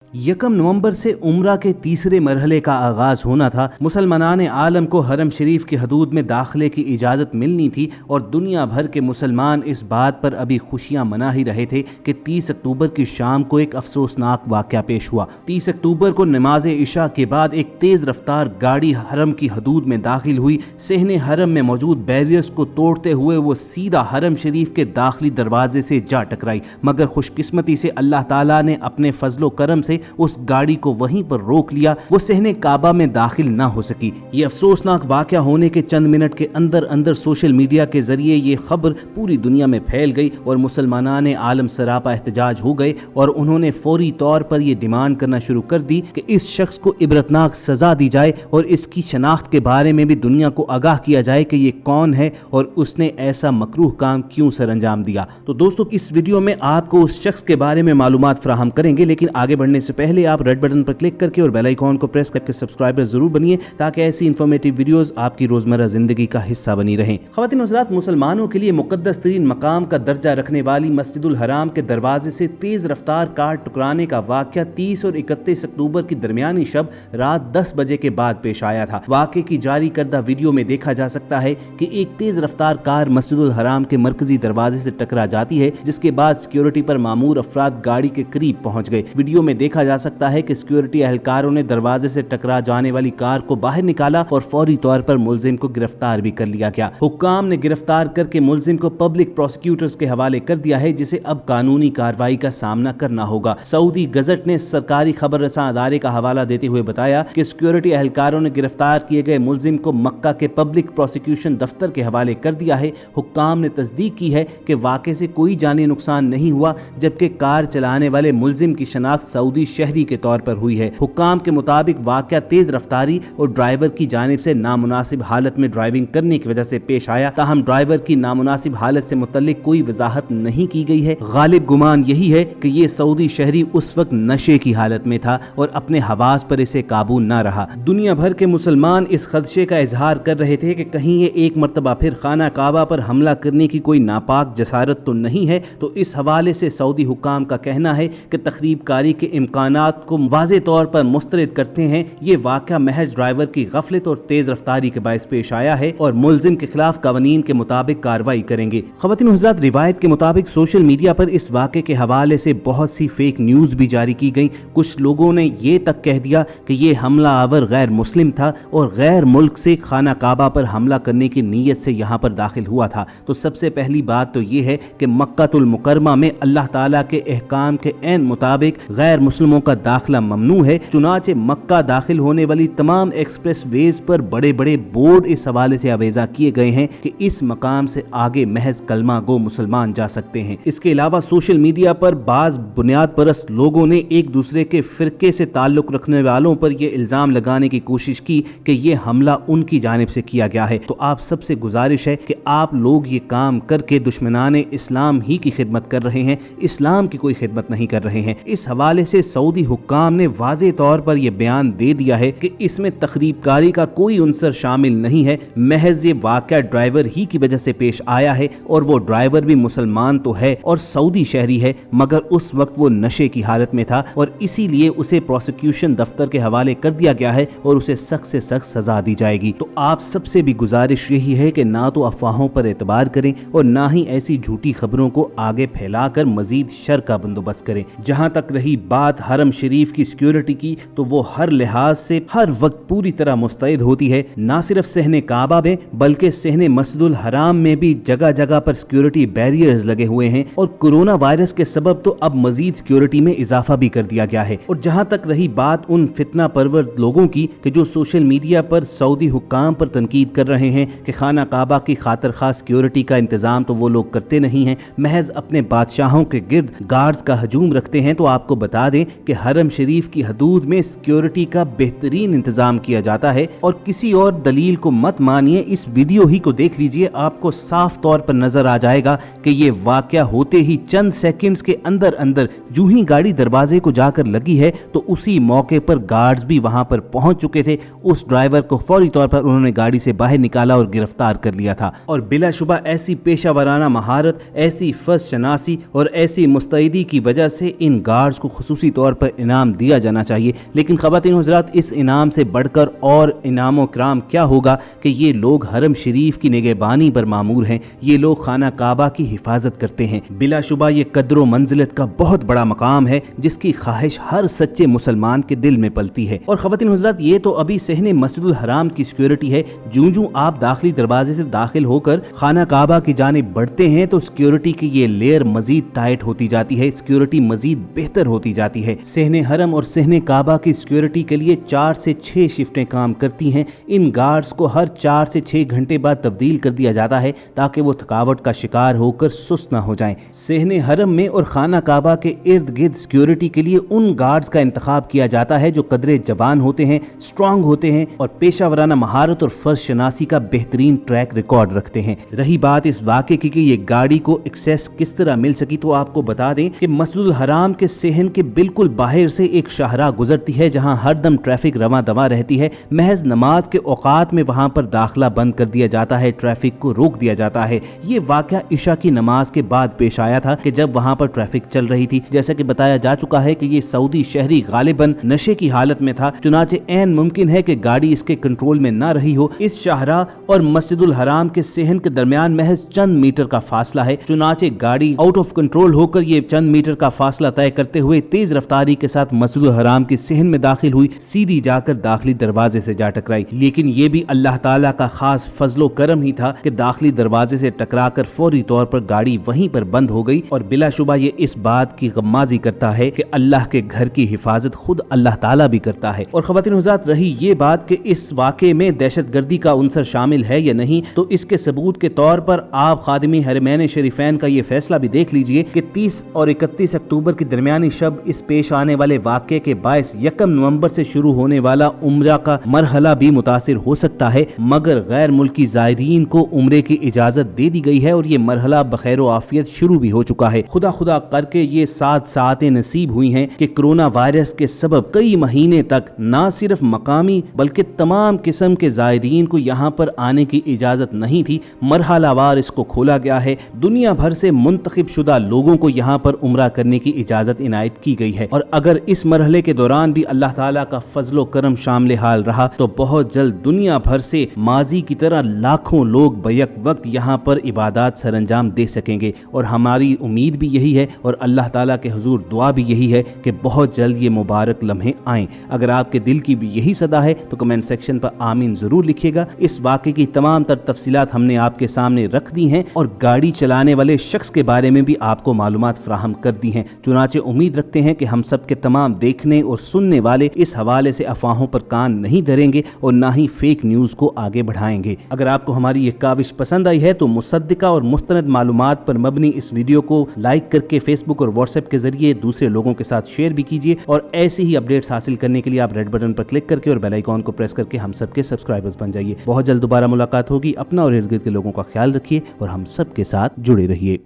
यकम नवंबर से उम्रा के तीसरे मरहले का आगाज होना था। मुसलमानान आलम को हरम शरीफ की हदूद में दाखिले की इजाज़त मिलनी थी और दुनिया भर के मुसलमान इस बात पर अभी खुशियां मना ही रहे थे कि 30 अक्टूबर की शाम को एक अफसोसनाक वाक़या पेश हुआ। 30 अक्टूबर को नमाज इशा के बाद एक तेज़ रफ्तार गाड़ी हरम की हदूद में दाखिल हुई। सहने हरम में मौजूद बैरियर्स को तोड़ते हुए वो सीधा हरम शरीफ के दाखिली दरवाजे से जा टकराई, मगर खुशकिस्मती से अल्लाह ताला ने अपने फजलो करम से उस गाड़ी को वहीं पर रोक लिया। वो सहने काबा में दाखिल ना हो सकी। ये अफसोसनाक वाक़या होने के चंद मिनट के अंदर अंदर सोशल मीडिया के जरिए ये खबर पूरी दुनिया में फैल गई और मुसलमानान आलम सरापा एहतजाज हो गए और उन्होंने फौरी तौर पर यह डिमांड करना शुरू कर दी कि इस शख्स को इबरतनाक सजा दी जाए और इसकी शनाख्त के बारे में भी दुनिया को आगाह किया जाए कि ये कौन है और उसने ऐसा मकरूह काम क्यों सर अंजाम दिया। तो दोस्तों, इस वीडियो में आपको उस शख्स के बारे में मालूमात फराहम करेंगे, लेकिन आगे बढ़ने से पहले आप रेड बटन पर क्लिक करके और बेल आइकॉन को प्रेस करके सब्सक्राइबर जरूर बनिए ताकि ऐसी इंफॉर्मेटिव वीडियोस आपकी रोजमर्रा जिंदगी का हिस्सा बनी रहें। ख्वातीन हज़रात, मुसलमानों के लिए मुकद्दस तरीन मकाम का दर्जा रखने वाली मस्जिदुल हराम के दरवाजे से तेज रफ्तार कार टकराने का वाक़या 30 और 31 अक्टूबर की दरमियानी शब रात 10 बजे के बाद पेश आया था। वाक़े की जारी करदा वीडियो में देखा जा सकता है कि एक तेज रफ्तार कार मस्जिदुल हराम के मरकजी दरवाजे से टकरा जाती है, जिसके बाद सिक्योरिटी पर मामूर अफराद गाड़ी के करीब पहुंच गए। वीडियो में देखा जा सकता है कि सिक्योरिटी एहलकारों ने दरवाजे से टकरा जाने वाली कार को बाहर निकाला और फौरी तौर पर मुलजिम को गिरफ्तार भी कर लिया गया। हुक्काम ने गिरफ्तार करके मुलजिम को पब्लिक प्रोसिक्यूटर्स के हवाले कर दिया है, जिसे अब कानूनी कार्रवाई का सामना करना होगा। सऊदी गजट ने सरकारी खबर रसां अदारे का हवाला देते हुए बताया कि सिक्योरिटी एहलकारों ने गिरफ्तार किए गए मुलजिम को मक्का के पब्लिक प्रोसिक्यूशन दफ्तर के हवाले कर दिया है। हुक्काम ने तस्दीक की है कि वाक़े से कोई जानी नुकसान नहीं हुआ, जबकि कार चलाने वाले मुलजिम की शनाख्त सऊदी शहरी के तौर पर हुई है। हुक्काम के मुताबिक वाक़या तेज रफ्तारी और ड्राइवर की जानिब से नामुनासिब हालत में ड्राइविंग करने की वजह से पेश आया। ताहम ड्राइवर की नामुनासिब हालत से मुतल्लिक कोई वजाहत नहीं की गई है। गालिब गुमान यही है कि ये सऊदी शहरी उस वक्त नशे की हालत में था और अपने हवास पर इसे काबू न रहा। दुनिया भर के मुसलमान इस खदशे का इजहार कर रहे थे कि कहीं ये एक मरतबा फिर खाना काबा पर हमला करने की कोई नापाक जसारत तो नहीं है। तो इस हवाले से सऊदी हुक्काम का कहना है कि तखरीब कारी के इम्कानात को वाज़े तौर पर मुस्तरद करते हैं। ये वाक़या महज ड्राइवर की गफलत और तेज रफ्तारी के बायस पेश आया है और मुलजिम के खिलाफ कानून के मुताबिक कार्रवाई करेंगे। ख्वातीन हज़रात, रिवायत के मुताबिक सोशल मीडिया पर इस वाक़े के हवाले से बहुत सी फेक न्यूज़ भी जारी की गई। कुछ लोगों ने ये तक कह दिया कि ये हमला आवर गैर मुस्लिम था और गैर मुल्क से खाना काबा पर हमला करने की नीयत से यहाँ पर दाखिल हुआ था। तो सबसे पहली बात तो ये है कि मक्कातुल मुकर्रमा में अल्लाह ताला के अहकाम के ऐन मुताबिक गैर मुस्लिमों का दाखिला ममनू है। चुनाचे मक्का दाखिल होने वाली तमाम एक्सप्रेस वेज पर बड़े बड़े बोर्ड इस हवाले से आवेजा किए गए हैं कि इस मकाम से आगे महज कलमा गो मुसलमान जा सकते हैं। इसके अलावा सोशल मीडिया पर बाज बुनियाद परस्त लोगों ने एक दूसरे के फिरके से ताल्लुक रखने वालों पर यह इल्जाम लगाने की कोशिश की कि यह हमला उनकी जानिब से किया गया है। तो आप सबसे गुजारिश है कि आप लोग ये काम करके दुश्मनाने इस्लाम ही की खिदमत कर रहे हैं, इस्लाम की कोई खिदमत नहीं कर रहे हैं। इस हवाले से सऊदी हुक्काम ने वाज़े तौर पर यह बयान दे दिया है कि इसमें तखरीबकारी का कोई उनसर शामिल नहीं है। महज ये वाक़या ड्राइवर ही की वजह से पेश आया है और वो ड्राइवर भी मुसलमान तो है और सऊदी शहरी है, मगर उस वक्त वो नशे की हालत में था और इसीलिए उसे प्रोसिक्यूशन दफ्तर के हवाले कर दिया गया है और उसे सख्त से सख्त सजा दी जाएगी। तो आप सबसे भी गुजारिश यही है कि ना तो अफवाहों पर एतबार करें और ना ही ऐसी झूठी खबरों को आगे फैलाकर मजीद शर का बंदोबस्त करें। जहां तक रही बात हरम शरीफ की सिक्योरिटी की, तो वो हर लिहाज से हर वक्त पूरी तरह मुस्तैद होती है। ना सिर्फ सहने काबा में बल्कि सहने मस्जिदुल हराम में भी जगह जगह पर सिक्योरिटी बैरियर्स लगे हुए हैं और कोरोना वायरस के सबब तो अब मजीद सिक्योरिटी में इजाफा भी कर दिया गया है। और जहां तक रही बात उन फितना परवर लोगों की कि जो सोशल मीडिया पर सऊदी हुक्काम पर तनकीद कर रहे हैं कि खाना काबा की खातिर खास सिक्योरिटी का इंतजाम तो वो लोग करते नहीं हैं, महज अपने बादशाहों के गिर्द गार्ड्स का हजूम रखते हैं, तो आपको बता दें कि हरम शरीफ की हदूद में सिक्योरिटी का बेहतरीन इंतजाम किया जाता है। और किसी और दलील को मत मानिए, इस वीडियो ही को देख लीजिए, आपको साफ तौर पर नजर आ जाएगा कि ये वाकया होते ही चंद सेकंड्स के अंदर अंदर जो ही गाड़ी दरवाजे को जाकर लगी है तो उसी मौके पर गार्ड्स भी वहां पर पहुंच चुके थे। उस ड्राइवर को फौरी तौर पर उन्होंने गाड़ी से बाहर निकाला और गिरफ्तार कर लिया था। और बिलाशुबा ऐसी पेशा वराना महारत, ऐसी फर्स्ट शनासी और ऐसी मुस्तैदी की वजह से इन गार्ड्स को खुसूसी خصوصی طور پر انعام دیا جانا چاہیے، لیکن خواتین و حضرات اس انعام سے بڑھ کر اور انعام و کرام کیا ہوگا کہ یہ لوگ حرم شریف کی نگہبانی پر مامور ہیں، یہ لوگ خانہ کعبہ کی حفاظت کرتے ہیں۔ بلا شبہ یہ قدر و منزلت کا بہت بڑا مقام ہے جس کی خواہش ہر سچے مسلمان کے دل میں پلتی ہے۔ اور خواتین و حضرات یہ تو ابھی صحن مسجد الحرام کی سیکیورٹی ہے، جوں آپ داخلی دروازے سے داخل ہو کر خانہ کعبہ کی جانب بڑھتے ہیں تو سیکیورٹی کی یہ لیئر مزید ٹائٹ ہوتی جاتی ہے، سیکیورٹی مزید بہتر ہوتی جاتی ہے۔ صحن حرم اور صحن کعبہ کی سیکیورٹی کے لیے 4 سے 6 شفٹیں کام کرتی ہیں۔ ان گارڈز کو ہر 4 سے 6 گھنٹے بعد تبدیل کر دیا جاتا ہے تاکہ وہ تھکاوٹ کا شکار ہو کر سست نہ ہو جائیں۔ صحن حرم میں اور خانہ کعبہ کے ارد گرد سیکیورٹی کے لیے ان گارڈز کا انتخاب کیا جاتا ہے جو قدرے جوان ہوتے ہیں، اسٹرانگ ہوتے ہیں اور پیشہ ورانہ مہارت اور فرض شناسی کا بہترین ٹریک ریکارڈ رکھتے ہیں۔ رہی بات اس واقعے کی کہ یہ گاڑی کو ایکسیس کس طرح مل سکی، تو آپ کو بتا دیں کہ مسجد الحرام کے صحن کے بالکل باہر سے ایک شاہراہ گزرتی ہے جہاں ہر دم ٹریفک رواں دواں رہتی ہے۔ محض نماز کے اوقات میں وہاں پر داخلہ بند کر دیا جاتا ہے، ٹریفک کو روک دیا جاتا ہے۔ یہ واقعہ عشاء کی نماز کے بعد پیش آیا تھا کہ جب وہاں پر ٹریفک چل رہی تھی۔ جیسا کہ بتایا جا چکا ہے کہ یہ سعودی شہری غالباً نشے کی حالت میں تھا، چنانچہ عین ممکن ہے کہ گاڑی اس کے کنٹرول میں نہ رہی ہو۔ اس شاہراہ اور مسجد الحرام کے صحن کے درمیان محض چند میٹر کا فاصلہ ہے، چنانچہ گاڑی آؤٹ آف کنٹرول ہو کر یہ چند میٹر کا فاصلہ طے کرتے ہوئے تیز رفتاری کے ساتھ مسجد الحرام کے صحن میں داخل ہوئی، سیدھی جا کر داخلی دروازے سے جا ٹکرائی۔ لیکن یہ بھی اللہ تعالیٰ کا خاص فضل و کرم ہی تھا کہ داخلی دروازے سے ٹکرا کر فوری طور پر گاڑی وہیں پر بند ہو گئی، اور بلا شبہ یہ اس بات کی غمازی کرتا ہے کہ اللہ کے گھر کی حفاظت خود اللہ تعالیٰ بھی کرتا ہے۔ اور خواتین حضرات رہی یہ بات کہ اس واقعے میں دہشت گردی کا عنصر شامل ہے یا نہیں، تو اس کے ثبوت کے طور پر آپ خادمی حرمین شریفین کا یہ فیصلہ بھی دیکھ لیجئے کہ 30 اور 31 اکتوبر کی درمیانی شب اس پیش آنے والے واقعے کے باعث 1 نومبر سے شروع ہونے والا عمرہ کا مرحلہ بھی متاثر ہو سکتا ہے، مگر غیر ملکی زائرین کو عمرے کی اجازت دے دی گئی ہے اور یہ مرحلہ بخیر و عافیت شروع بھی ہو چکا ہے۔ خدا کر کے یہ 7 ساعتیں نصیب ہوئی ہیں کہ کرونا وائرس کے سبب کئی مہینے تک نہ صرف مقامی بلکہ تمام قسم کے زائرین کو یہاں پر آنے کی اجازت نہیں تھی۔ مرحلہ وار اس کو کھولا گیا ہے، دنیا بھر سے منتخب شدہ لوگوں کو یہاں پر عمرہ کرنے کی اجازت عنایت کی گئی ہے، اور اگر اس مرحلے کے دوران بھی اللہ تعالیٰ کا فضل و کرم شامل حال رہا تو بہت جلد دنیا بھر سے ماضی کی طرح لاکھوں لوگ بیک وقت یہاں پر عبادات سر انجام دے سکیں گے، اور ہماری امید بھی یہی ہے اور اللہ تعالیٰ کے حضور دعا بھی یہی ہے کہ بہت جلد یہ مبارک لمحے آئیں۔ اگر آپ کے دل کی بھی یہی صدا ہے تو کمنٹ سیکشن پر آمین ضرور لکھیے گا۔ اس واقعے کی تمام تر تفصیلات ہم نے آپ کے سامنے رکھ دی ہیں اور گاڑی چلانے والے شخص کے بارے میں بھی آپ کو معلومات فراہم کر دی ہیں، چنانچہ امید رکھتے ہیں کہ ہم سب کے تمام دیکھنے اور سننے والے اس حوالے سے افواہوں پر کان نہیں دھریں گے اور نہ ہی فیک نیوز کو آگے بڑھائیں گے۔ اگر آپ کو ہماری یہ کاوش پسند آئی ہے تو مصدقہ اور مستند معلومات پر مبنی اس ویڈیو کو لائک کر کے فیس بک اور واٹس ایپ کے ذریعے دوسرے لوگوں کے ساتھ شیئر بھی کیجیے، اور ایسی ہی اپڈیٹس حاصل کرنے کے لیے آپ ریڈ بٹن پر کلک کر کے اور بیل آئیکن کو پریس کر کے ہم سب کے سبسکرائبرز بن جائیے۔ بہت جلد دوبارہ ملاقات ہوگی۔ اپنا اور ارد گرد کے لوگوں کا خیال رکھیے اور ہم سب کے ساتھ جڑے رہیے۔